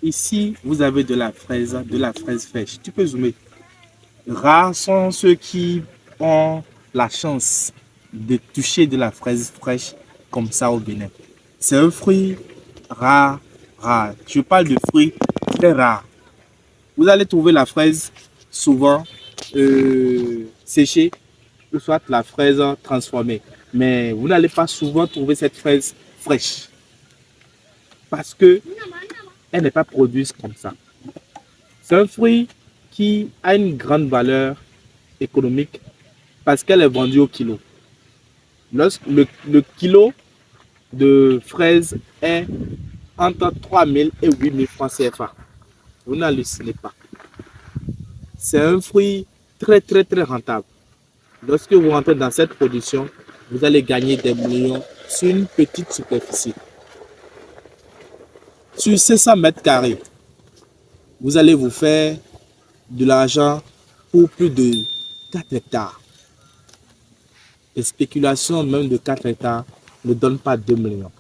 Ici, vous avez de la fraise fraîche. Tu peux zoomer. Rares sont ceux qui ont la chance de toucher de la fraise fraîche comme ça au Bénin. C'est un fruit rare, rare. Je parle de fruits très rares. Vous allez trouver la fraise souvent séchée, ou soit la fraise transformée. Mais vous n'allez pas souvent trouver cette fraise fraîche parce que elle n'est pas produite comme ça. C'est un fruit qui a une grande valeur économique parce qu'elle est vendue au kilo. Le kilo de fraises est entre 3 000 et 8 000 francs CFA. Vous n'hallucinez pas. C'est un fruit très, très, très rentable. Lorsque vous rentrez dans cette production, vous allez gagner des millions sur une petite superficie. Sur 500 mètres carrés, vous allez vous faire de l'argent pour plus de 4 hectares. Les spéculations même de 4 hectares ne donnent pas 2 millions.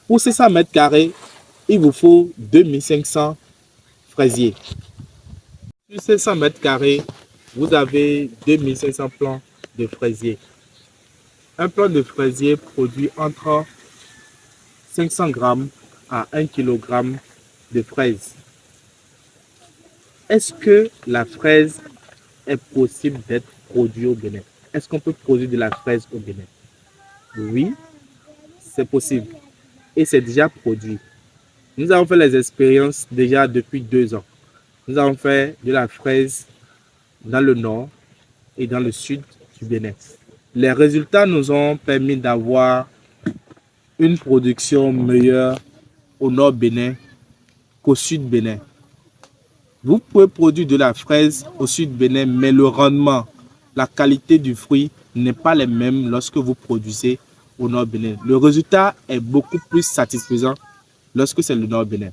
Pour 500 mètres carrés, il vous faut 2500 fraisiers. Sur 500 mètres carrés, vous avez 2500 plants de fraisiers. Un plant de fraisier produit entre 500 grammes à 1 kg de fraises. Est-ce que la fraise est possible d'être produite au Bénin? Est-ce qu'on peut produire de la fraise au Bénin? Oui, c'est possible. Et c'est déjà produit. Nous avons fait les expériences déjà depuis 2 ans. Nous avons fait de la fraise dans le nord et dans le sud du Bénin. Les résultats nous ont permis d'avoir une production meilleure au nord Bénin qu'au sud Bénin. Vous pouvez produire de la fraise au sud Bénin, mais le rendement, la qualité du fruit n'est pas les mêmes lorsque vous produisez au nord Bénin. Le résultat est beaucoup plus satisfaisant lorsque c'est le nord Bénin.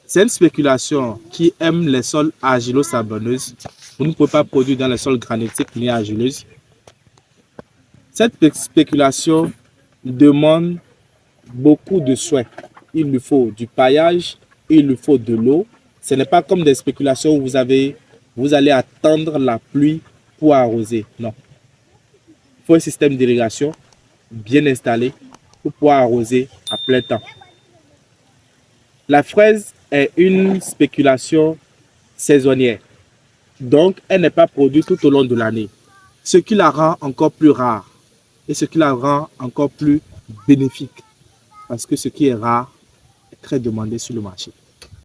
C'est une spéculation qui aime les sols argilo-sablonneuses. Vous ne pouvez pas produire dans les sols granitiques ni argileuses. Cette spéculation demande beaucoup de soins. Il lui faut du paillage, il lui faut de l'eau. Ce n'est pas comme des spéculations où vous allez attendre la pluie pour arroser. Non. Il faut un système d'irrigation bien installé pour pouvoir arroser à plein temps. La fraise est une spéculation saisonnière. Donc, elle n'est pas produite tout au long de l'année. Ce qui la rend encore plus rare et ce qui la rend encore plus bénéfique. Parce que ce qui est rare est très demandé sur le marché.